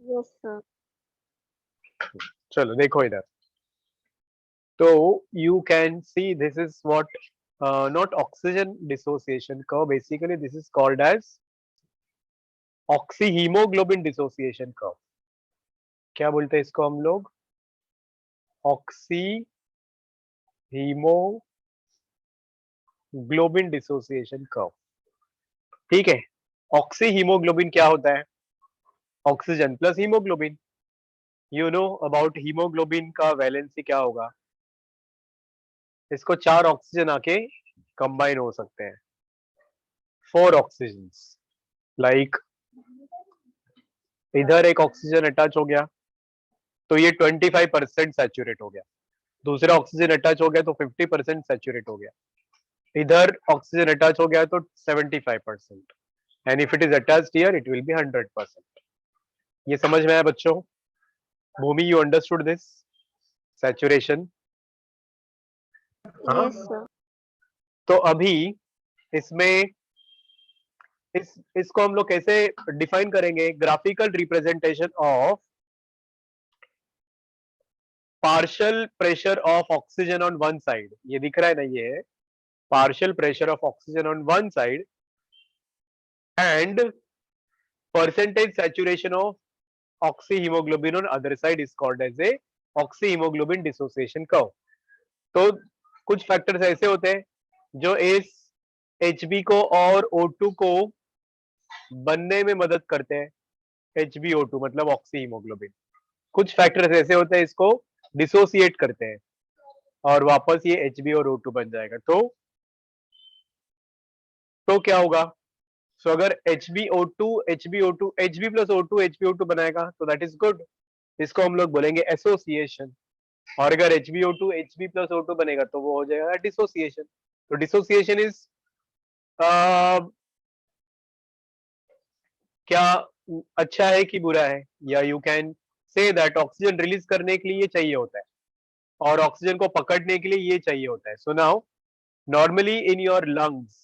Yes, sir. चलो देखो इधर। तो you can see this is what, not oxygen dissociation curve, basically this is called as oxy haemoglobin dissociation curve. क्या बोलते हैं इसको हम लोग? Oxy haemoglobin dissociation curve. ठीक है। ऑक्सी हीमोग्लोबिन क्या होता है? Oxygen plus haemoglobin. You know about haemoglobin का वैलेंसी क्या होगा? इसको 4 ऑक्सीजन आके कंबाइन हो सकते हैं, 4 ऑक्सीजन। लाइक इधर एक ऑक्सीजन अटैच हो गया तो ये 25% सैचुरेट हो गया, दूसरा ऑक्सीजन अटैच हो गया तो 50% सैचुरेट हो गया, इधर ऑक्सीजन अटैच हो गया तो 75%, and if it is attached here it will be 100%। ये समझ में आया बच्चों? भूमि, यू अंडरस्टूड दिस सैचुरेशन? हाँ। Yes, sir. तो अभी इसमें इसको हम लोग कैसे डिफाइन करेंगे? Graphical representation of partial pressure of oxygen on one side. ये दिख रहा है ना, ये है partial pressure of oxygen on one side and percentage saturation of oxyhemoglobin on other side is called as a oxyhemoglobin dissociation curve। तो कुछ factors ऐसे होते हैं जो इस HB को और O2 को बनने में मदद करते हैं। HbO2 मतलब ऑक्सी हीमोग्लोबिन। कुछ फैक्टर्स ऐसे होते हैं इसको डिसोसिएट करते हैं और वापस ये Hb और O2 बन जाएगा। तो क्या होगा? सो अगर HbO2 HbO2 Hb plus O2 HbO2 बनाएगा तो दैट इज गुड, इसको हम लोग बोलेंगे एसोसिएशन। और अगर HbO2 Hb प्लस O2 बनेगा तो वो हो जाएगा डिसोसिएशन। तो डिसोसिएशन इज क्या अच्छा है कि बुरा है? या you can say that oxygen release करने के लिए ये चाहिए होता है और ऑक्सीजन को पकड़ने के लिए ये चाहिए होता है। So now normally in your lungs,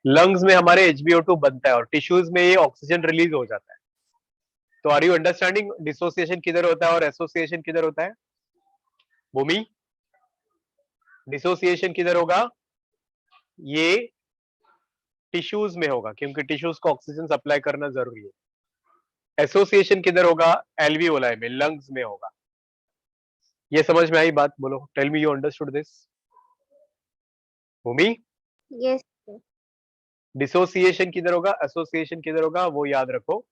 lungs में हमारे HbO2 बनता है और टिश्यूज में ये ऑक्सीजन रिलीज हो जाता है। तो आर यू अंडरस्टैंडिंग डिसोसिएशन किधर होता है और एसोसिएशन किधर होता है? भूमि, डिसोसिएशन किधर होगा? ये टिश्यूज में होगा क्योंकि टिश्यूज को ऑक्सीजन सप्लाई करना जरूरी है। एसोसिएशन किधर होगा? एल्वियोलाई में, लंग्स में होगा। ये समझ में आई बात? बोलो, tell me you understood this. Bhoomi, Yes, sir. Dissociation किधर होगा, एसोसिएशन किधर होगा, वो याद रखो।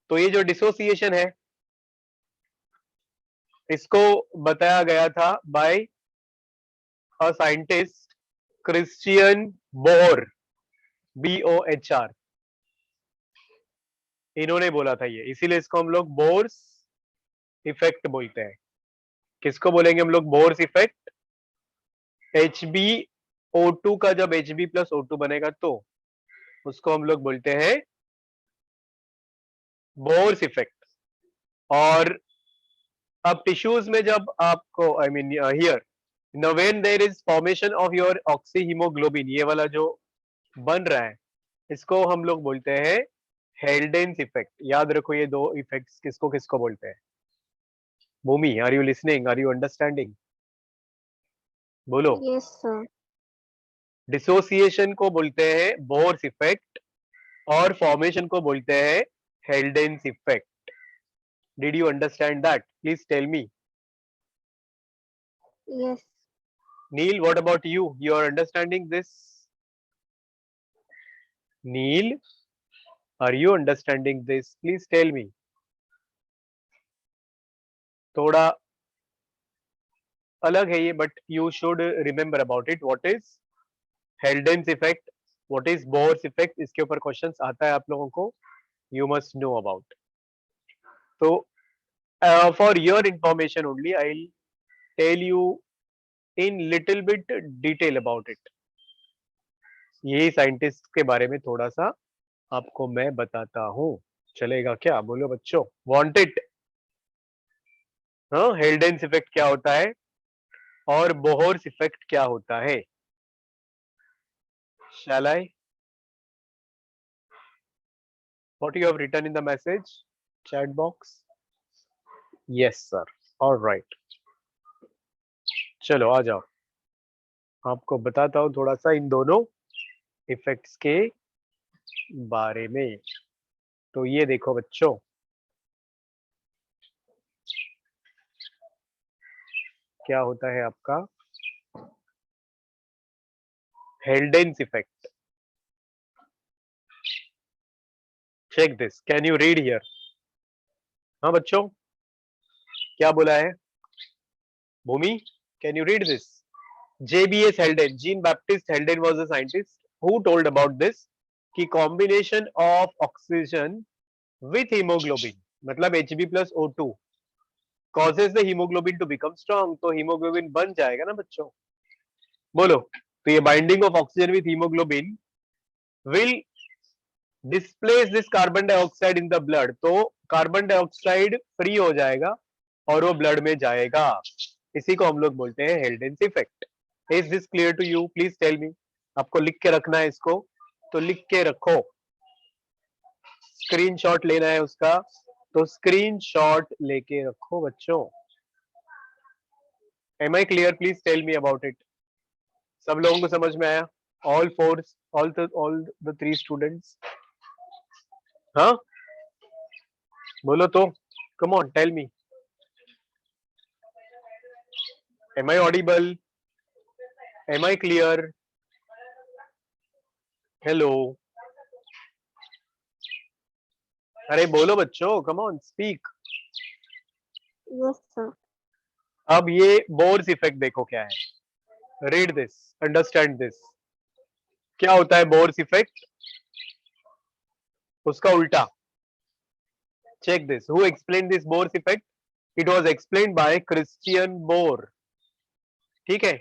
तो ये जो डिसोसिएशन है इसको बताया गया था by a scientist Christian Bohr, BOHR। इन्होंने बोला था ये, इसीलिए इसको हम लोग बोर्स इफेक्ट बोलते हैं। किसको बोलेंगे हम लोग बोर्स इफेक्ट? HbO2 का जब Hb प्लस O2 बनेगा तो उसको हम लोग बोलते हैं बोर्स इफेक्ट। और अब टिश्यूज में जब आपको I mean here now when there is formation of your oxyhemoglobin, ये वाला जो बन रहा है इसको हम लोग बोलते हैं हेल्डेन्स इफेक्ट। याद रखो ये दो इफेक्ट्स किसको किसको बोलते हैं। Bhumi, are you listening, are you understanding? बोलो। Yes, sir. डिसोसिएशन को बोलते हैं बोर्स इफेक्ट और फॉर्मेशन को बोलते हैं Haldane's effect. Did you understand that? Please tell me. Yes. Neel, what about you? You are understanding this? Neel, are you understanding this? Please tell me. थोड़ा अलग है ये but you should remember about it. What is Haldane's effect, what is Bohr's effect? इसके ऊपर questions आता है आप लोगों को, यू मस्ट नो अबाउट। तो for your information only I will tell you in little bit detail about it. यही scientist के बारे में थोड़ा सा आपको मैं बताता हूँ, चलेगा क्या? बोलो बच्चों, वांट इट? हाँ, हेल्डेन्स इफेक्ट क्या होता है और बोहर्स इफेक्ट क्या होता है? शैल आई? What you have written in the message chat box? Yes sir, alright. चलो आ जाओ, आपको बताता हूँ थोड़ा सा इन दोनों इफेक्ट्स के बारे में। तो ये देखो बच्चों, क्या होता है आपका Haldane's effect. Check this, can you read here? हाँ बच्चों, क्या बोला है Bhumi? Can you read this? JBS Halden, Jean Baptiste Halden was a scientist who told about this कि combination of oxygen with hemoglobin मतलब Hb plus O2 causes the hemoglobin to become strong। तो hemoglobin बन जाएगा ना बच्चों, बोलो। तो ये binding of oxygen with hemoglobin will displace this carbon dioxide in the blood। तो कार्बन डाइऑक्साइड फ्री हो जाएगा और वो ब्लड में जाएगा। इसी को हम लोग बोलते हैं Haldane's effect. Is this clear to you? Please tell me. आपको लिख के रखना है इसको, तो लिख के रखो। स्क्रीनशॉट लेना है उसका, तो स्क्रीनशॉट लेके रखो बच्चों। Am I clear? Please tell me about it. सब लोगों को समझ में आया? All four, all the three students? हाँ बोलो तो, come on tell me. Am I audible? Am I clear? Hello, अरे बोलो बच्चों, come on speak. Yes, sir. अब ये बोर्स इफेक्ट देखो क्या है। Read this, understand this. क्या होता है बोर्स इफेक्ट? उसका उल्टा। Check this, who explain this Bohr's effect? It was explained by Christian Bohr. ठीक है,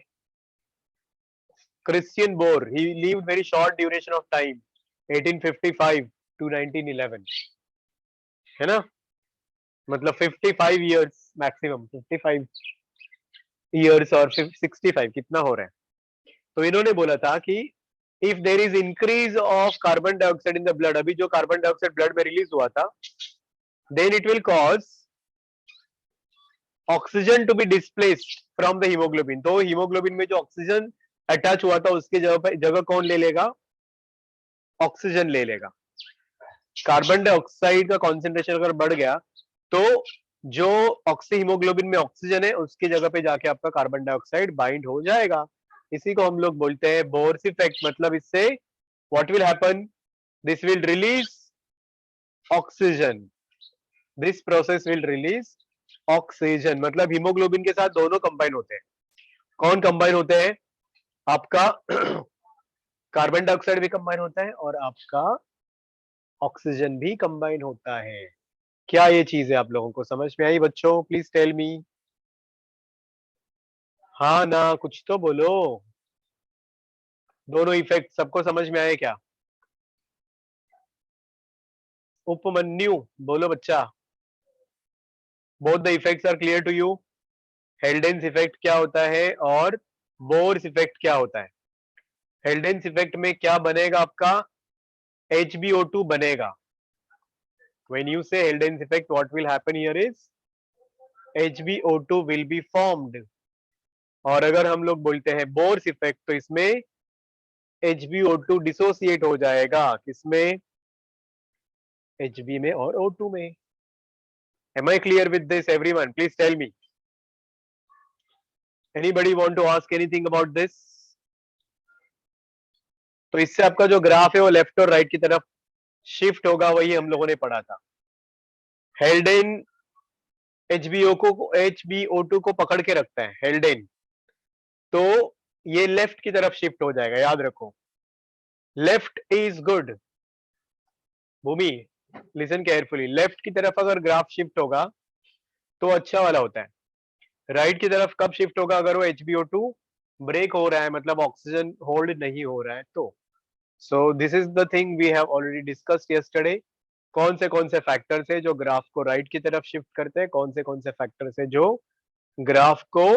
Christian Bohr. He lived very short duration of time, 1855 to 1911, है ना? मतलब 55 इयर्स मैक्सिमम, 55 इयर्स और 65 कितना हो रहा है। तो इन्होंने बोला था कि if there is increase of carbon dioxide in the blood, अभी जो कार्बन डाइऑक्साइड ब्लड में रिलीज हुआ था, then it will cause oxygen to be displaced from the haemoglobin. तो हीमोग्लोबिन में जो ऑक्सीजन अटैच हुआ था उसके जगह कौन ले लेगा? ऑक्सीजन ले लेगा। कार्बन डाइऑक्साइड का कॉन्सेंट्रेशन अगर बढ़ गया तो जो ऑक्सी हीमोग्लोबिन में ऑक्सीजन है उसकी जगह पे जाके आपका कार्बन डाइऑक्साइड बाइंड हो जाएगा। इसी को हम लोग बोलते हैं बोर्स इफेक्ट। मतलब इससे what will happen? This will release oxygen, this process will release oxygen. मतलब हीमोग्लोबिन के साथ दोनों कंबाइन होते हैं। कौन कंबाइन होते हैं? आपका कार्बन डाइऑक्साइड भी कंबाइन होता है और आपका ऑक्सीजन भी कंबाइन होता है। क्या ये चीजें आप लोगों को समझ में आई बच्चों? Please tell me. हाँ ना, कुछ तो बोलो। दोनों इफेक्ट सबको समझ में आए क्या? उपमन्यु बोलो बच्चा। Both the effects are clear to you? Haldane's effect क्या होता है और बोर्स इफेक्ट क्या होता है? हेल्डेन्स इफेक्ट में क्या बनेगा आपका? HbO2 बनेगा। When you say Haldane effect, what will happen here is HbO2 will be formed। और अगर हम लोग बोलते हैं बोर्स इफेक्ट तो इसमें HbO2 डिसोसिएट हो जाएगा। किसमें? Hb में और O2 में। Am I clear with this everyone? Please tell me. Anybody want to ask anything about this? तो इससे आपका जो ग्राफ है वो लेफ्ट और राइट की तरफ शिफ्ट होगा, वही हम लोगों ने पढ़ा था। हेल्डेन HbO2 को पकड़ के रखता है हेल्डेन, तो ये लेफ्ट की तरफ शिफ्ट हो जाएगा, याद रखो। Left is good. Bhoomi listen carefully, left की तरफ अगर ग्राफ शिफ्ट होगा तो अच्छा वाला होता है। राइट की तरफ कब शिफ्ट होगा? अगर वो HbO2 ब्रेक हो रहा है, मतलब ऑक्सीजन होल्ड नहीं हो रहा है तो। So this is the thing we have already discussed yesterday. कौन से फैक्टर्स है जो ग्राफ को राइट की तरफ शिफ्ट करते हैं, कौन से फैक्टर्स है जो ग्राफ को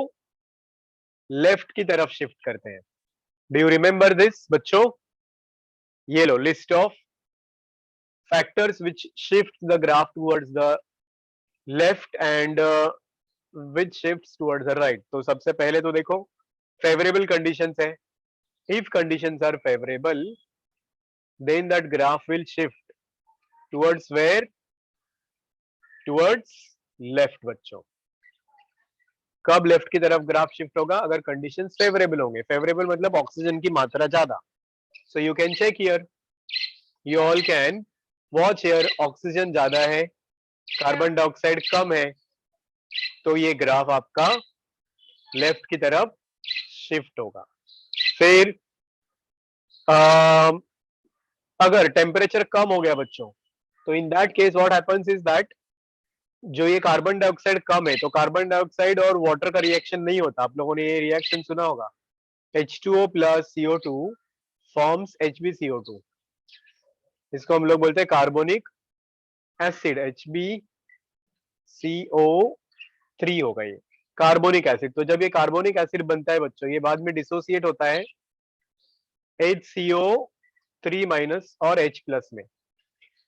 लेफ्ट की तरफ शिफ्ट करते हैं। डू यू रिमेंबर दिस बच्चों? ये लो list of factors which shift the graph towards the left and which shifts towards the right. तो सबसे पहले तो देखो फेवरेबल कंडीशंस है। If conditions are favourable then that graph will shift towards where, towards left बच्चों। कब left की तरफ ग्राफ शिफ्ट होगा? अगर कंडीशंस फेवरेबल होंगे। फेवरेबल मतलब ऑक्सीजन की मात्रा ज्यादा। So you can check here, you all can watch here, oxygen ज्यादा है, कार्बन डाइऑक्साइड कम है, तो ये ग्राफ आपका लेफ्ट की तरफ शिफ्ट होगा। फिर अगर टेम्परेचर कम हो गया बच्चों, तो in that case what happens is that जो ये कार्बन डाइऑक्साइड कम है, तो कार्बन डाइऑक्साइड और वाटर का रिएक्शन नहीं होता। आप लोगों ने ये रिएक्शन सुना होगा, H2O plus CO2 forms HbCO2। इसको हम लोग बोलते हैं कार्बोनिक एसिड, HbCO3 होगा ये कार्बोनिक एसिड। तो जब ये कार्बोनिक एसिड बनता है बच्चों, ये बाद में डिसोसिएट होता है HCO3 माइनस और H प्लस में।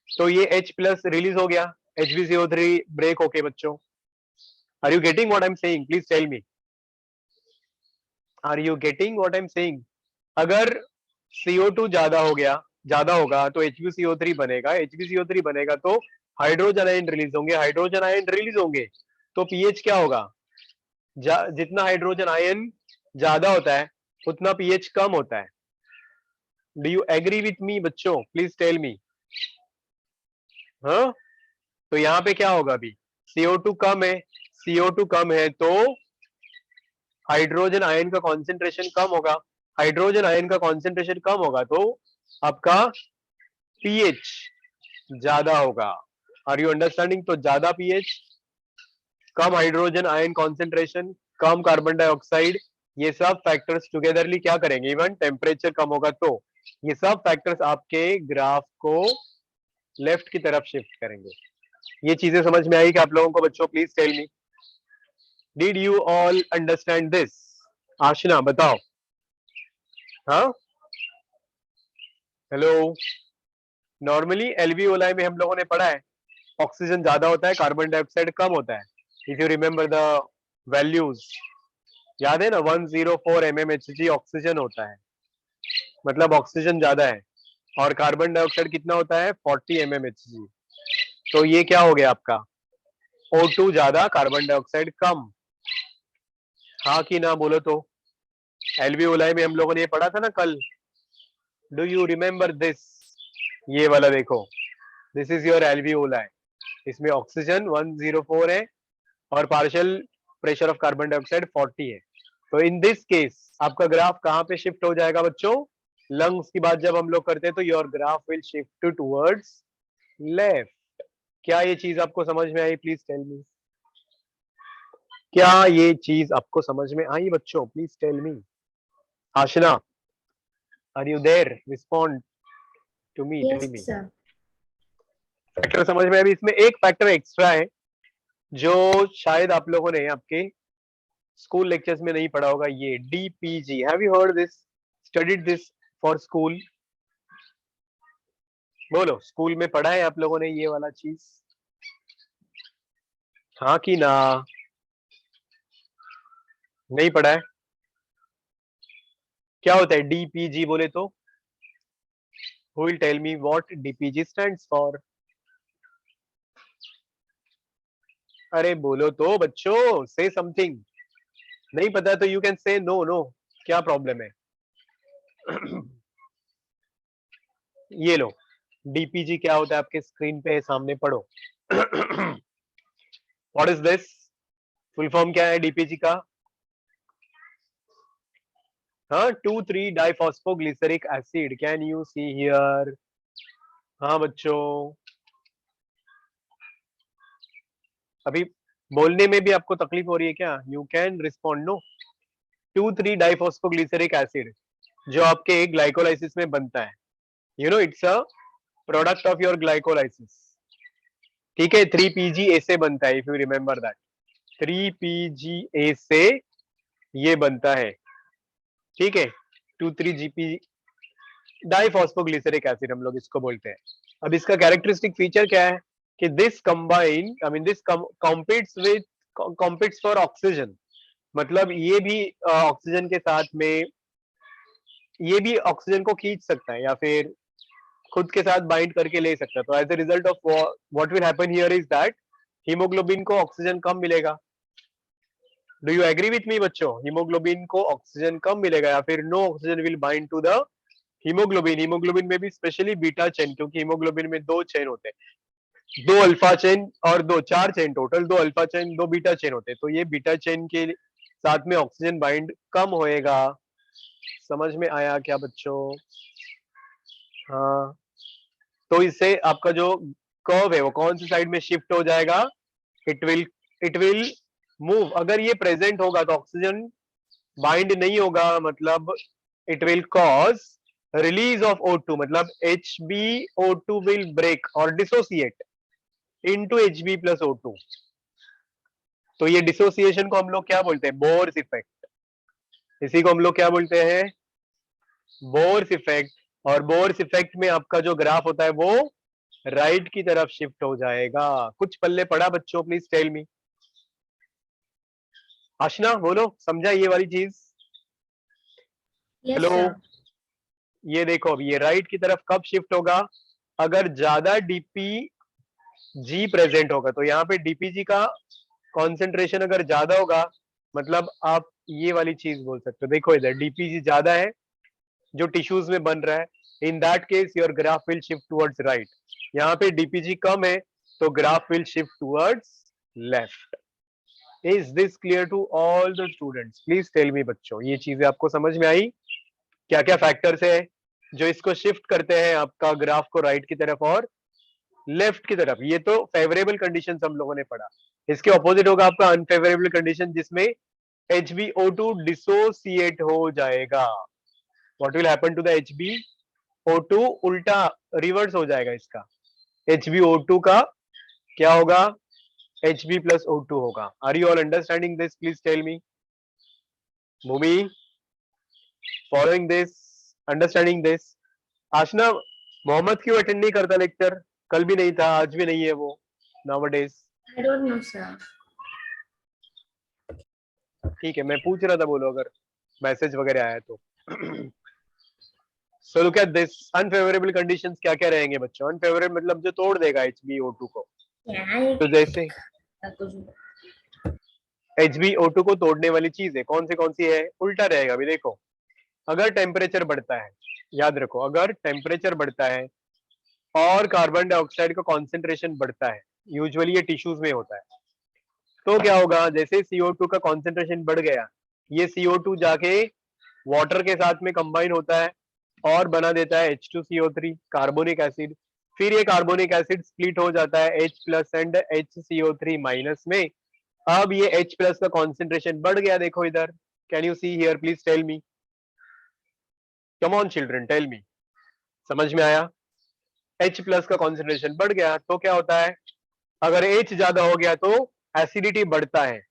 तो ये H प्लस रिलीज हो गया, HbCO3 ब्रेक होके बच्चों। Are you getting what I am saying? Please tell me, are you getting what I am saying? अगर CO2 ज्यादा हो गया, ज्यादा होगा तो HbCO3 बनेगा, HbCO3 बनेगा तो हाइड्रोजन आयन रिलीज होंगे, हाइड्रोजन आयन रिलीज होंगे तो पीएच क्या होगा? जितना हाइड्रोजन आयन ज्यादा होता है उतना पीएच कम होता है। Do you agree with me बच्चों? Please tell me. हाँ, तो यहाँ पे क्या होगा? अभी CO2 कम है, CO2 कम है तो हाइड्रोजन आयन का कॉन्सेंट्रेशन कम होगा, हाइड्रोजन आयन का कॉन्सेंट्रेशन कम होगा तो आपका पीएच ज्यादा होगा। Are you understanding? तो ज्यादा पीएच, कम हाइड्रोजन आयन कॉन्सेंट्रेशन, कम कार्बन डाइऑक्साइड, ये सब फैक्टर्स टुगेदरली क्या करेंगे? इवन टेम्परेचर कम होगा तो ये सब फैक्टर्स आपके ग्राफ को लेफ्ट की तरफ शिफ्ट करेंगे। ये चीजें समझ में आई कि आप लोगों को बच्चों? Please tell me, did you all understand this? Aashna बताओ। हाँ, हेलो। नॉर्मली एल्वियोलाई में हम लोगों ने पढ़ा है ऑक्सीजन ज्यादा होता है, कार्बन डाइऑक्साइड कम होता है। If you remember the values, याद है ना? 104 mmHg ऑक्सीजन होता है, मतलब ऑक्सीजन ज्यादा है, और कार्बन डाइऑक्साइड कितना होता है? 40 mmHg। तो ये क्या हो गया आपका? O2 ज्यादा, कार्बन डाइऑक्साइड कम। हाँ कि ना बोलो तो? एल्वियोलाई में हम लोगों ने ये पढ़ा था ना कल। Do you remember this? ये वाला देखो, दिस इज योर एल्वियोलाई। इसमें ऑक्सीजन 104 है और partial pressure of carbon dioxide 40 है। तो इन दिस केस आपका ग्राफ कहाँ पे शिफ्ट हो जाएगा बच्चों? लंग्स की बात जब हम लोग करते हैं तो your graph will shift towards left. क्या ये चीज आपको समझ में आई? प्लीज टेल मी, क्या ये चीज आपको समझ में आई बच्चों? Please tell me. Aashna, are you there? Respond to me, tell me. Yes, sir. Factor समझ में? अभी इसमें एक फैक्टर एक्स्ट्रा है जो शायद आप लोगों ने आपके स्कूल लेक्चर्स में नहीं पढ़ा होगा, ये DPG। Have you heard this, studied this for school? बोलो, स्कूल में पढ़ा है आप लोगों ने ये वाला चीज? हाँ कि ना? नहीं पढ़ा है? क्या होता है DPG बोले तो? Who will tell me what DPG stands for? अरे बोलो तो बच्चों, से समथिंग। नहीं पता तो you can say no no, क्या प्रॉब्लम है? ये लो, DPG क्या होता है आपके स्क्रीन पे सामने पढ़ो। What is this? Full form क्या है DPG का? हाँ, 2,3 diphosphoglyceric acid. Can you see here? हाँ बच्चों, अभी बोलने में भी आपको तकलीफ हो रही है क्या? You can respond no. 2,3 diphosphoglyceric acid जो आपके ग्लाइकोलाइसिस में बनता है, you know it's a product of your glycolysis. ठीक है, 3PGA से बनता है, if you remember that. 3PGA से ये बनता है, ठीक है। 2,3-GP डाइफॉस्फोग्लिसरिक एसिड हम लोग इसको बोलते हैं। अब इसका कैरेक्टरिस्टिक फीचर क्या है? कि this combine I mean this competes for oxygen, मतलब ये भी ऑक्सीजन के साथ में ये भी ऑक्सीजन को खींच सकता है या फिर खुद के साथ बाइंड करके ले सकता है। तो as a result of what will happen here is that haemoglobin को ऑक्सीजन कम मिलेगा। Do you agree with me बच्चों? हीमोग्लोबिन को ऑक्सीजन कम मिलेगा या फिर no oxygen will bind to the haemoglobin. हीमोग्लोबिन में भी स्पेशली बीटा चेन, क्योंकि हीमोग्लोबिन में 2 चेन होते हैं, 2 अल्फा चेन और 4 chain total, 2 alpha chain 2 beta chain होते हैं। तो ये बीटा चेन के साथ में ऑक्सीजन बाइंड कम होएगा। समझ में आया क्या बच्चों? हाँ, तो इससे आपका जो कर्व है वो कौन सी साइड में शिफ्ट हो जाएगा? It will move. अगर ये प्रेजेंट होगा तो ऑक्सीजन बाइंड नहीं होगा, मतलब it will cause release of O2, मतलब HbO2 विल ब्रेक और dissociate into Hb plus O2। तो ये डिसोसिएशन को हम लोग क्या बोलते हैं? Bohr's effect. इसी को हम लोग क्या बोलते हैं? Bohr's effect. और बोर्स इफेक्ट में आपका जो ग्राफ होता है वो राइट की तरफ शिफ्ट हो जाएगा। कुछ पल्ले पड़ा बच्चों? Please tell me. आशना बोलो, समझा ये वाली चीज? Yes hello, sir. ये देखो अब ये राइट की तरफ कब शिफ्ट होगा? अगर ज्यादा डीपीजी प्रेजेंट होगा। तो यहाँ पे डीपीजी का कॉन्सेंट्रेशन अगर ज्यादा होगा, मतलब आप ये वाली चीज बोल सकते हो। देखो इधर डीपीजी ज्यादा है जो टिश्यूज में बन रहा है, in that case your graph will shift towards right. यहाँ पे डीपीजी कम है तो graph will shift towards left. Is this clear to all the students? Please tell me बच्चों, ये चीजें आपको समझ में आई? क्या क्या फैक्टर्स है जो इसको शिफ्ट करते हैं आपका ग्राफ को राइट की तरफ और लेफ्ट की तरफ? ये तो फेवरेबल कंडीशन हम लोगों ने पढ़ा। इसके ऑपोजिट होगा आपका अनफेवरेबल कंडीशन, जिसमें HbO2 डिसोसिएट हो जाएगा। What will happen to the HbO2? उल्टा रिवर्स हो जाएगा इसका। HbO2 का क्या होगा? Hb plus O2 होगा। Are you all understanding this? Please tell me. Bhumi, following this, understanding this? Aashna, Mohammad क्यों अटेंड नहीं करता लेक्चर? कल भी नहीं था, आज भी नहीं है वो nowadays. I don't know sir. ठीक है, मैं पूछ रहा था, बोलो अगर मैसेज वगैरह आया तो। So look at this unfavourable conditions क्या क्या रहेंगे बच्चों? अनफेवरेबल मतलब जो तोड़ देगा HbO2 को। तो जैसे HbO2 को तोड़ने वाली चीज है कौन सी है? उल्टा रहेगा। अभी देखो, अगर टेम्परेचर बढ़ता है, याद रखो, अगर टेम्परेचर बढ़ता है और कार्बन डाइऑक्साइड का कॉन्सेंट्रेशन बढ़ता है, यूजुअली ये टिश्यूज में होता है, तो क्या होगा? जैसे CO2 का कॉन्सेंट्रेशन बढ़ गया, ये CO2 जाके वाटर के साथ में कंबाइन होता है और बना देता है H2CO3 कार्बोनिक एसिड। फिर ये कार्बोनिक एसिड स्प्लिट हो जाता है H plus and HCO3 minus में। अब ये H प्लस का कॉन्सेंट्रेशन बढ़ गया, देखो इधर। Can you see here? Please tell me, come on children, tell me. समझ में आया? H प्लस का कॉन्सेंट्रेशन बढ़ गया तो क्या होता है? अगर H ज्यादा हो गया तो एसिडिटी बढ़ता है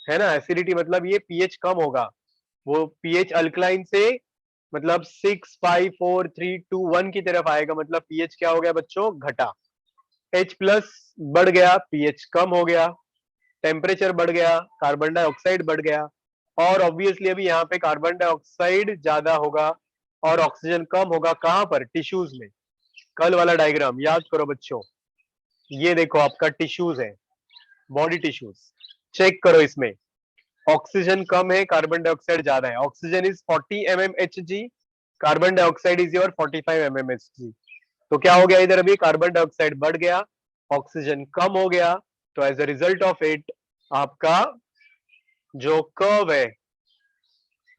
ना? एसिडिटी मतलब ये pH कम होगा, वो pH अल्कलाइन से मतलब 6, 5, 4, 3, 2, 1 की तरफ आएगा, मतलब pH क्या हो गया बच्चों? घटा। H प्लस बढ़ गया, pH कम हो गया, टेम्परेचर बढ़ गया, कार्बन डाइऑक्साइड बढ़ गया, और ऑब्वियसली अभी यहाँ पे कार्बन डाइऑक्साइड ज्यादा होगा और ऑक्सीजन कम होगा। कहां पर? टिश्यूज में। कल वाला डायग्राम याद करो बच्चों। ये देखो आपका टिश्यूज है, बॉडी टिश्यूज। चेक करो, इसमें ऑक्सीजन कम है, कार्बन डाइऑक्साइड ज्यादा है। Oxygen is 40 mmHg, carbon dioxide is your 45 mmHg। तो क्या हो गया इधर? अभी कार्बन डाइऑक्साइड बढ़ गया, ऑक्सीजन कम हो गया। तो as a result of it आपका जो कर्व है,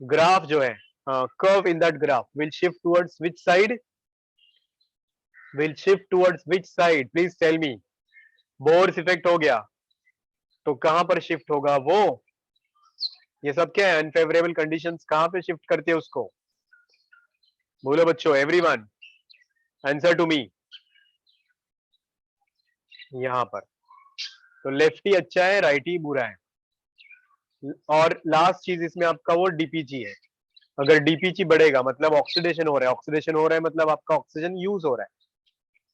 ग्राफ जो है, curve in that graph will shift towards which side? Will shift towards which side? Please tell me. Bohr's effect हो गया तो कहां पर शिफ्ट होगा वो? ये सब क्या है? अनफेवरेबल कंडीशंस कहां पे शिफ्ट करती है उसको? बोलो बच्चों, एवरीवन आंसर टू मी। यहां पर। तो लेफ्टी अच्छा है, राइटी बुरा है। और लास्ट चीज इसमें आपका वो डीपीजी है। अगर डीपीजी बढ़ेगा मतलब ऑक्सीडेशन हो रहा है, ऑक्सीडेशन हो रहा है मतलब आपका ऑक्सीजन यूज हो रहा है,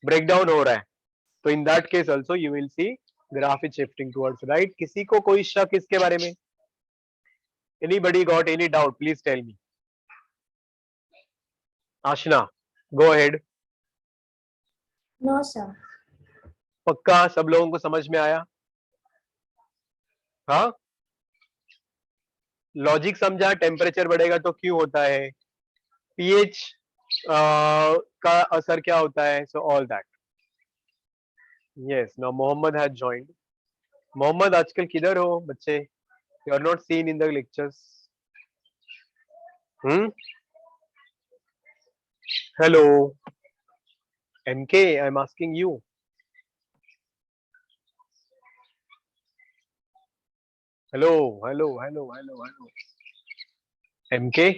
ब्रेकडाउन हो रहा है। तो in that case also you will see graph is shifting towards right. किसी को कोई शक इसके बारे में? Anybody got any doubt? Please tell me. Aashna, go ahead. No, sir. पक्का सब लोगों को समझ में आया? हाँ, लॉजिक समझा. टेम्परेचर बढ़ेगा तो क्यों होता है, पीएच का असर क्या होता है, so all that. Yes, now Mohammad has joined. Mohammad आजकल किधर हो बच्चे? You are not seen in the lectures. Hello MK, I am asking you. Hello hello hello hello hello MK,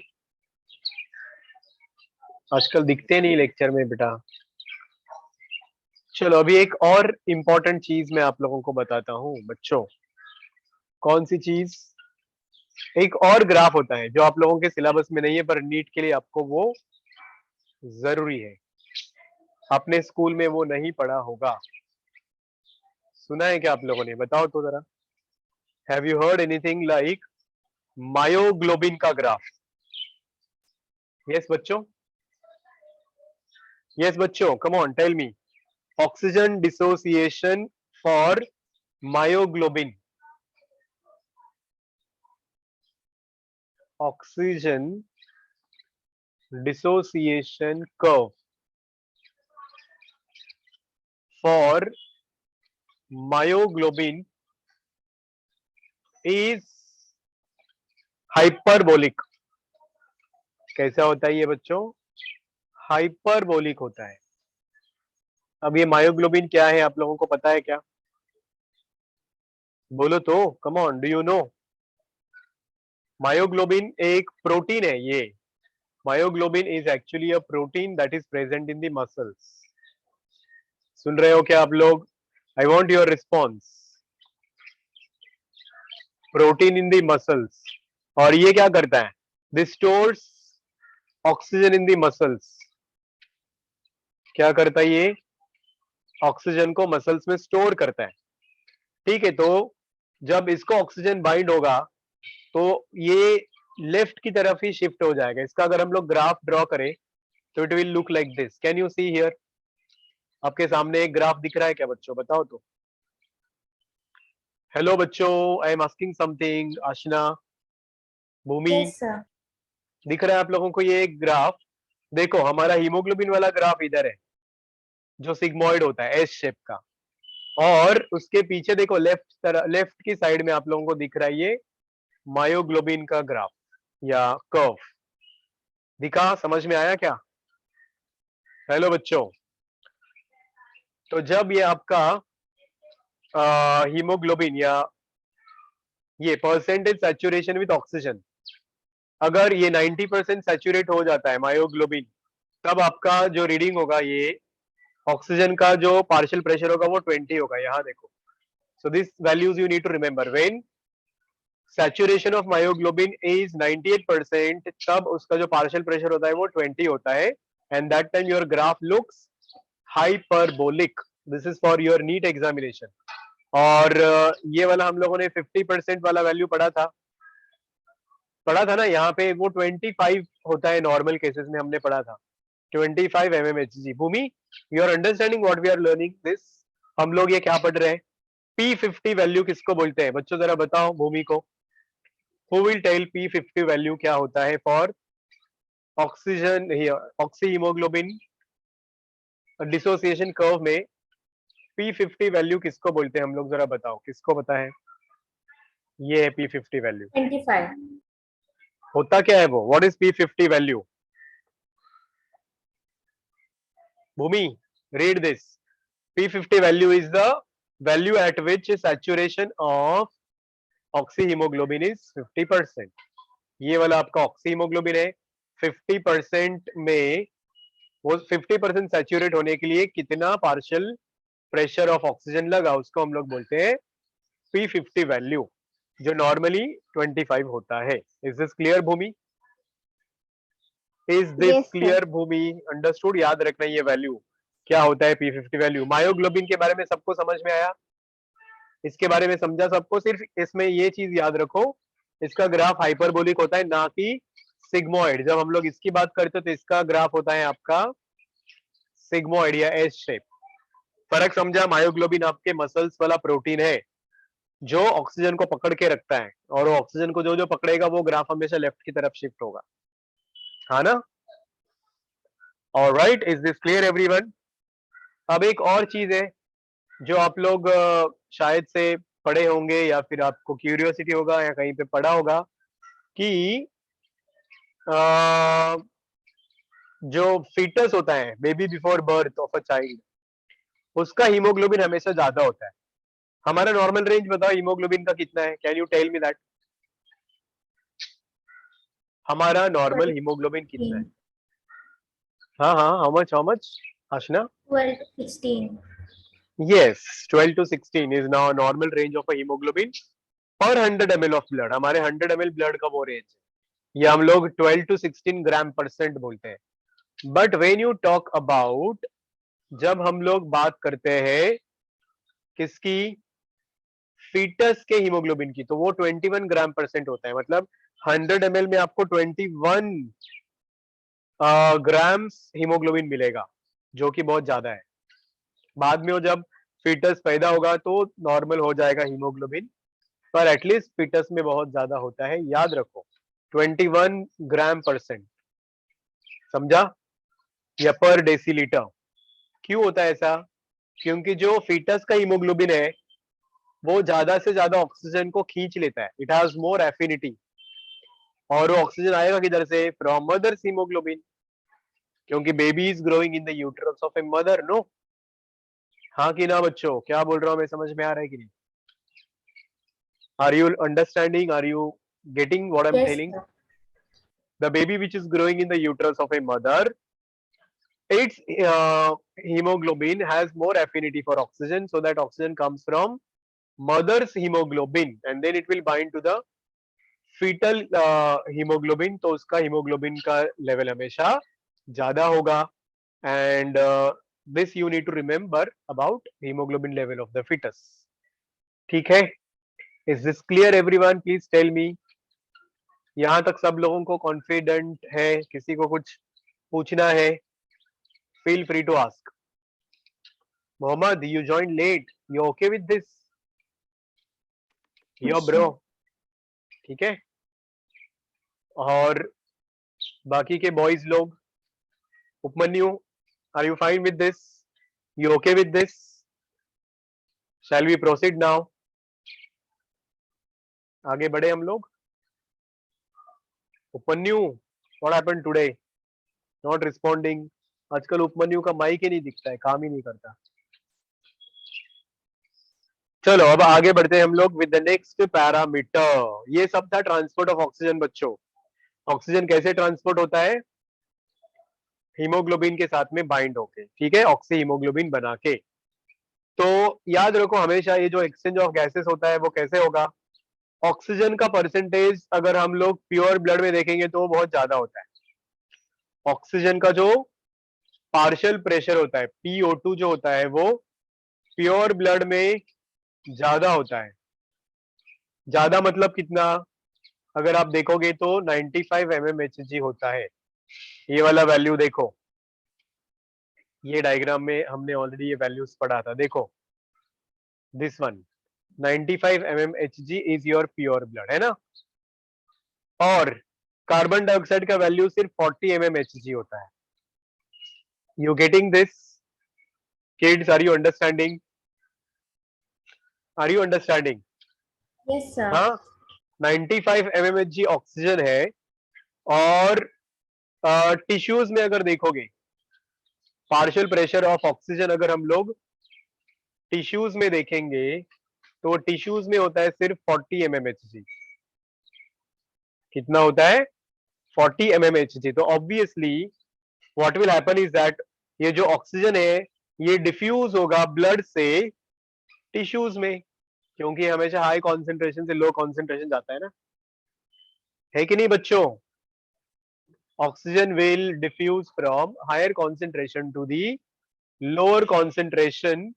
आजकल दिखते नहीं लेक्चर में बेटा. चलो अभी एक और इम्पोर्टेंट चीज मैं आप लोगों को बताता हूँ बच्चों. कौन सी चीज? एक और ग्राफ होता है जो आप लोगों के सिलेबस में नहीं है पर नीट के लिए आपको वो जरूरी है. आपने स्कूल में वो नहीं पढ़ा होगा. सुना है क्या आप लोगों ने? बताओ तो जरा. Have you heard anything like myoglobin का ग्राफ? यस बच्चों, यस बच्चों, come on tell me. Oxygen dissociation for myoglobin. Oxygen dissociation curve for myoglobin is hyperbolic. कैसा होता है ये बच्चों? हाइपरबोलिक होता है. अब ये मायोग्लोबिन क्या है आप लोगों को पता है क्या? बोलो तो, come on, do you know? Myoglobin एक प्रोटीन है. ये myoglobin is actually a protein that is present in the muscles. सुन रहे हो क्या आप लोग? I want your response. Protein in the muscles. और ये क्या करता है? This stores oxygen in the muscles. क्या करता है ये? ऑक्सीजन को मसल्स में स्टोर करता है. ठीक है, तो जब इसको ऑक्सीजन बाइंड होगा तो ये लेफ्ट की तरफ ही शिफ्ट हो जाएगा. इसका अगर हम लोग ग्राफ ड्रॉ करें तो it will look like this. Can you see here? आपके सामने एक ग्राफ दिख रहा है क्या बच्चों? बताओ तो. हेलो बच्चों, I am asking something. Aashna, Bhoomi, Yes, sir. दिख रहा है आप लोगों को ये एक ग्राफ? देखो हमारा हीमोग्लोबिन वाला ग्राफ इधर है जो सिग्मोइड होता है एस शेप का. और उसके पीछे देखो लेफ्ट की साइड में आप लोगों को दिख रहा है ये मायोग्लोबिन का ग्राफ या कर्व. दिखा? समझ में आया क्या? हेलो बच्चों, तो जब ये आपका हीमोग्लोबिन या ये परसेंटेज सैचुरेशन विद ऑक्सीजन, अगर ये 90% सैचुरेट हो जाता है मायोग्लोबिन, तब आपका जो रीडिंग होगा ये ऑक्सीजन का जो पार्शियल प्रेशर होगा वो 20 होगा. यहाँ देखो. So this values you need to remember. When saturation of myoglobin is 98%, तब उसका जो पार्शियल प्रेशर होता है वो 20 होता है. And that time your graph looks hyperbolic. This is for your NEET examination. और ये वाला हम लोगों ने 50% वाला वैल्यू पढ़ा था ना. यहाँ पे वो 25 होता है नॉर्मल केसेस में, हमने पढ़ा था 25 mmHg. Bhoomi, you are understanding what we are learning this? हम लोग ये क्या पढ़ रहे हैं? P50 वैल्यू किसको बोलते हैं बच्चों? जरा बताओ भूमि को. Who will tell P50 value क्या होता है for oxygen oxy haemoglobin dissociation curve में? P50 वैल्यू किसको बोलते हैं हम लोग? जरा बताओ, किसको पता है? ये है P50 वैल्यू. 25. होता क्या है वो? What is P50 value? Bhumi, read this. P50 value is the value at which saturation of oxyhemoglobin is 50%. ये वाला आपका ऑक्सीहीमोग्लोबिन है. 50% में वो 50% सैचुरेट होने के लिए कितना पार्शियल प्रेशर ऑफ ऑक्सीजन लगा, उसको हम लोग बोलते हैं P50 वैल्यू, जो नॉर्मली 25 होता है. Is this clear Bhoomi? Is this Yes, sir. Clear Bhoomi? Understood? याद रखना ये वैल्यू. क्या होता है P50 वैल्यू। मायोग्लोबिन के बारे में सबको समझ में आया, इसके बारे में समझा सबको। सिर्फ इसमें ये चीज याद रखो, इसका ग्राफ हाइपरबोलिक होता है ना कि सिग्मोइड। जब हम लोग इसकी बात करते हैं तो इसका ग्राफ होता है आपका सिग्मोइड या एस शेप। फर्क समझा? मायोग्लोबिन आपके मसल्स वाला प्रोटीन है जो ऑक्सीजन को पकड़ के रखता है, और वो ऑक्सीजन को जो जो पकड़ेगा वो ग्राफ हमेशा लेफ्ट की तरफ शिफ्ट होगा, हाँ ना? Alright, is this clear everyone? अब एक और चीज है जो आप लोग शायद से पढ़े होंगे या फिर आपको क्यूरियोसिटी होगा या कहीं पे पढ़ा होगा कि अ, जो फीटस होता है, baby before birth of a child, उसका हीमोग्लोबिन हमेशा ज्यादा होता है। हमारा नॉर्मल रेंज बताओ हीमोग्लोबिन का कितना है? Can you tell me that? हमारा नॉर्मल हीमोग्लोबिन कितना है? 12, हाँ हाँ, how much Aashna? 12 to 16. Yes, 12 to 16 is now a normal range of a hemoglobin per 100 ml of blood. हमारे 100 ml blood का वो रेंज है, ये हम लोग 12 to 16 ग्राम परसेंट बोलते हैं। But when you talk about, जब हम लोग बात करते हैं किसकी, फीटस के हीमोग्लोबिन की, तो वो 21 ग्राम परसेंट होता है। मतलब 100 ml में आपको 21 ग्राम्स हीमोग्लोबिन मिलेगा, जो कि बहुत ज्यादा है। बाद में वो जब फीटस पैदा होगा तो नॉर्मल हो जाएगा हीमोग्लोबिन, पर एटलीस्ट फीटस में बहुत ज्यादा होता है, याद रखो 21 ग्राम परसेंट, समझा? या पर डेसीलीटर। क्यों होता है ऐसा? क्योंकि जो फीटस का हीमोग्लोबिन है वो ज्यादा से ज्यादा ऑक्सीजन को खींच लेता है, इट हैज मोर एफिनिटी। और वो ऑक्सीजन आएगा किधर से? फ्रॉम मदर्स हीमोग्लोबिन, क्योंकि baby is growing in the uterus of a mother. No, हाँ कि ना बच्चों? क्या बोल रहा हूँ मैं, समझ में आ रहा है कि नहीं? Are you understanding? Are you getting what I'm Yes, telling? sir. The baby which is growing in the uterus of a mother, its hemoglobin has more affinity for oxygen, so that oxygen comes from mother's hemoglobin and then it will bind to the fetal hemoglobin, तो उसका hemoglobin का level हमेशा ज्यादा होगा। and this you need to remember about hemoglobin level of the fetus. ठीक है? Is this clear everyone? Please tell me. यहाँ तक सब लोगों को कॉन्फिडेंट है? किसी को कुछ पूछना है? Feel free to ask. Mohammad, you join late, you okay with this? Yo Yes, bro, sir. ठीक है? और बाकी के बॉयज लोग, Upamanyu, are you fine with this? You okay with this? Shall we proceed now? आगे बढ़े हम लोग। Upamanyu, what happened today? Not responding. आजकल उपमन्यु का माइक ही नहीं दिखता है, काम ही नहीं करता। चलो अब आगे बढ़ते हैं हम लोग विद द नेक्स्ट पैरामीटर। ये सब था ट्रांसपोर्ट ऑफ ऑक्सीजन बच्चों। ऑक्सीजन कैसे ट्रांसपोर्ट होता है? हीमोग्लोबिन के साथ में बाइंड होके, ठीक है, ऑक्सी हीमोग्लोबिन बना के। तो याद रखो हमेशा ये जो एक्सचेंज ऑफ गैसेस होता है वो कैसे होगा? ऑक्सीजन का परसेंटेज अगर हम लोग प्योर ब्लड में देखेंगे तो वो बहुत ज्यादा होता है। ऑक्सीजन का जो पार्शियल प्रेशर होता है, PO2 जो होता है, वो प्योर ब्लड में ज्यादा होता है। ज्यादा मतलब कितना? अगर आप देखोगे तो 95 mmHg होता है। ये वाला वैल्यू देखो, ये डायग्राम में हमने ऑलरेडी ये वैल्यूज पढ़ा था, देखो this one 95 mmHg is your pure blood, है ना? और कार्बन डाइऑक्साइड का वैल्यू सिर्फ 40 mmHg होता है। You getting this kids? Are you understanding? Are you understanding? Yes, sir. हाँ, 95 mmHg ऑक्सीजन है। और टिश्यूज में अगर देखोगे पार्शियल प्रेशर ऑफ ऑक्सीजन, अगर हम लोग टिश्यूज में देखेंगे तो टिश्यूज में होता है सिर्फ 40 mmHg। कितना होता है? 40 mmHg। तो obviously what will happen is that ये जो ऑक्सीजन है ये डिफ्यूज होगा ब्लड से टिश्यूज में, क्योंकि हमेशा हाई कॉन्सेंट्रेशन से लो कॉन्सेंट्रेशन जाता है कि नहीं बच्चों? Oxygen will diffuse from higher concentration to the lower concentration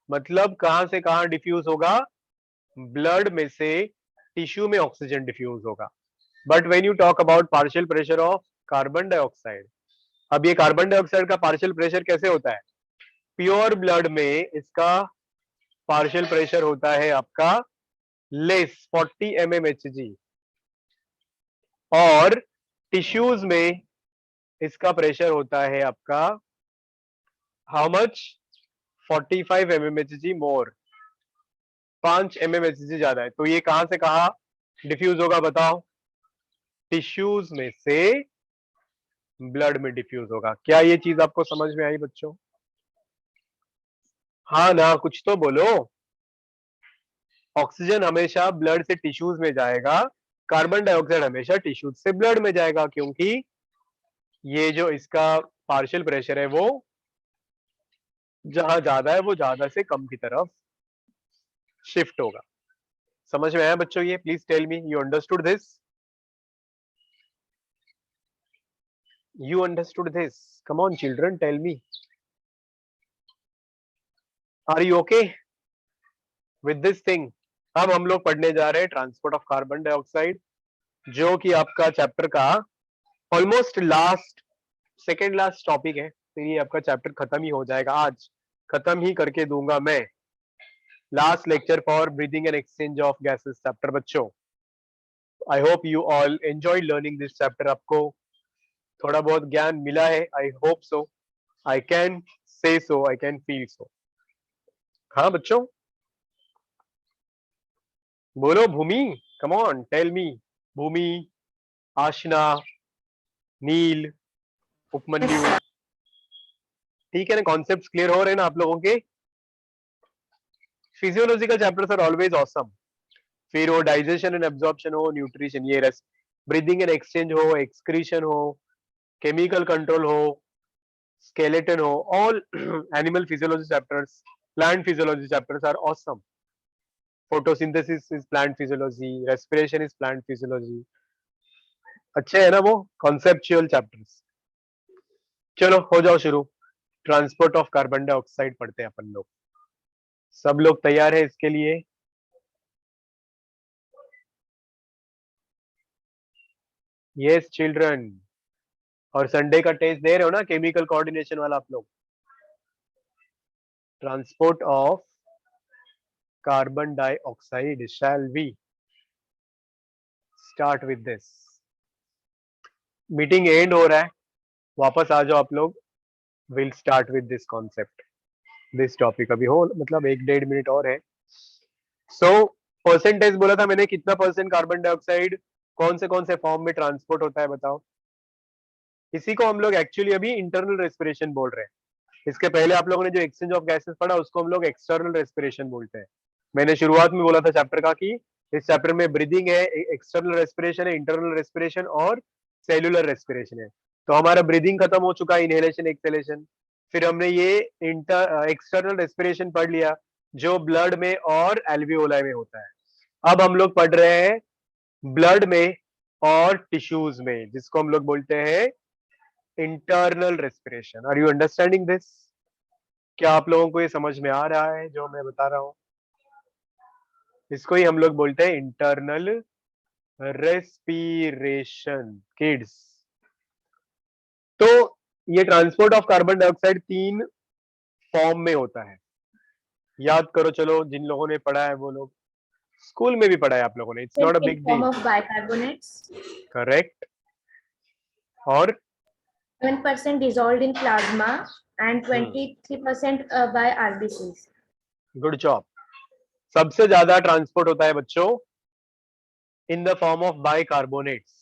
मतलब कहां से कहां डिफ्यूज होगा, ब्लड में से टिश्यू में ऑक्सीजन डिफ्यूज होगा। But when you talk about partial pressure of carbon dioxide, अब ये कार्बन डाइऑक्साइड का पार्शियल प्रेशर कैसे होता है, प्योर ब्लड में इसका पार्शियल प्रेशर होता है आपका लेस 40 mmHg, और टिश्यूज में इसका प्रेशर होता है आपका how much, 45 mmHg more, 5 mmHg ज्यादा है। तो ये कहां से कहां डिफ्यूज होगा बताओ, टिश्यूज में से ब्लड में डिफ्यूज होगा। क्या ये चीज आपको समझ में आई बच्चों? हाँ ना, कुछ तो बोलो। ऑक्सीजन हमेशा ब्लड से टिश्यूज में जाएगा, कार्बन डाइऑक्साइड हमेशा टिश्यूज से ब्लड में जाएगा, क्योंकि ये जो इसका पार्शियल प्रेशर है वो जहां ज्यादा है वो ज्यादा से कम की तरफ शिफ्ट होगा। समझ में आया बच्चों ये? Please tell me, you understood this? You understood this? Come on, children, tell me. Are you okay with this thing? अब हम लोग पढ़ने जा रहे हैं ट्रांसपोर्ट ऑफ कार्बन डाइऑक्साइड, जो कि आपका चैप्टर का almost last, second last topic है। फिर ये आपका चैप्टर खत्म ही हो जाएगा, आज खत्म ही करके दूंगा मैं। Last lecture for breathing and exchange of gases chapter बच्चों। I hope you all enjoy learning this chapter. आपको थोड़ा बहुत ज्ञान मिला है, I hope so, I can say so, I can feel so. हाँ बच्चों, बोलो भूमि, कम ऑन टेल मी। भूमि, आशना, नील, उपमन्यु, ठीक है ना? कॉन्सेप्ट्स क्लियर हो रहे हैं ना आप लोगों के? Physiological chapters are always awesome. फिर वो डाइजेशन एंड एब्जॉर्प्शन हो, न्यूट्रिशन, ये रेस्ट, ब्रीदिंग एंड एक्सचेंज हो, एक्सक्रीशन हो, केमिकल कंट्रोल हो, स्केलेटन हो, all animal physiology chapters, plant physiology chapters are awesome. Photosynthesis is plant physiology, respiration is plant physiology. अच्छे है ना वो कॉन्सेप्चुअल चैप्टर्स? चलो हो जाओ शुरू। ट्रांसपोर्ट ऑफ कार्बन डाइऑक्साइड पढ़ते हैं अपन लोग। सब लोग तैयार है इसके लिए? Yes children. और संडे का टेस्ट दे रहे हो ना, केमिकल कोऑर्डिनेशन वाला आप लोग? Transport of carbon dioxide, shall we start with this? Meeting end हो रहा है, वापस आ जाओ आप लोग। Will start with this concept, this topic. अभी हो मतलब 1-1.5 मिनट और है। सो परसेंटेज बोला था मैंने, कितना परसेंट कार्बन डाइऑक्साइड कौन से फॉर्म में ट्रांसपोर्ट होता है बताओ? इसी को हम लोग एक्चुअली अभी इंटरनल रेस्पिरेशन बोल रहे हैं। इसके पहले आप लोगों ने जो एक्सचेंज ऑफ गैसेस पढ़ा उसको हम लोग एक्सटर्नल रेस्पिरेशन बोलते हैं। मैंने शुरुआत में बोला था चैप्टर का कि इस चैप्टर में ब्रीदिंग है, एक्सटर्नल रेस्पिरेशन है, इंटरनल रेस्पिरेशन और सेल्यूलर रेस्पिरेशन है। तो हमारा ब्रीदिंग खत्म हो चुका है, इनहेलेशन एक्सहेलेशन। फिर हमने ये एक्सटर्नल रेस्पिरेशन पढ़ लिया जो ब्लड में और एल्वियोलाई में होता है। अब हम लोग पढ़ रहे हैं ब्लड में और टिश्यूज में, जिसको हम लोग बोलते हैं internal respiration. Are you understanding this? क्या आप लोगों को ये समझ में आ रहा है जो मैं बता रहा हूं? इसको ही हम लोग बोलते हैं इंटरनल रेस्पिरेशन किड्स। तो ये transport of carbon dioxide 3 form में होता है। याद करो, चलो जिन लोगों ने पढ़ा है वो लोग, स्कूल में भी पढ़ा है आप लोगों ने, it's not a In big form deal. of bicarbonates, correct. और 7% dissolved in plasma and 23% by RBCs. Good job. सबसे ज्यादा ट्रांसपोर्ट होता है बच्चों in the form of bicarbonates.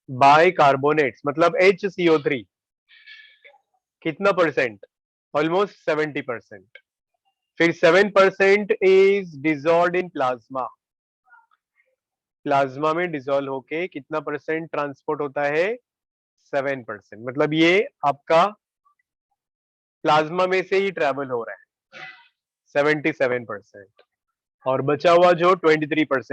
Bicarbonates मतलब HCO3। कितना परसेंट? ऑलमोस्ट 70%। फिर 7% is dissolve in plasma. Plasma में डिजॉल्व होके कितना परसेंट ट्रांसपोर्ट होता है? 7%। मतलब ये आपका प्लाज्मा में से ही ट्रेवल हो रहा है 77%। और बचा हुआ जो 23%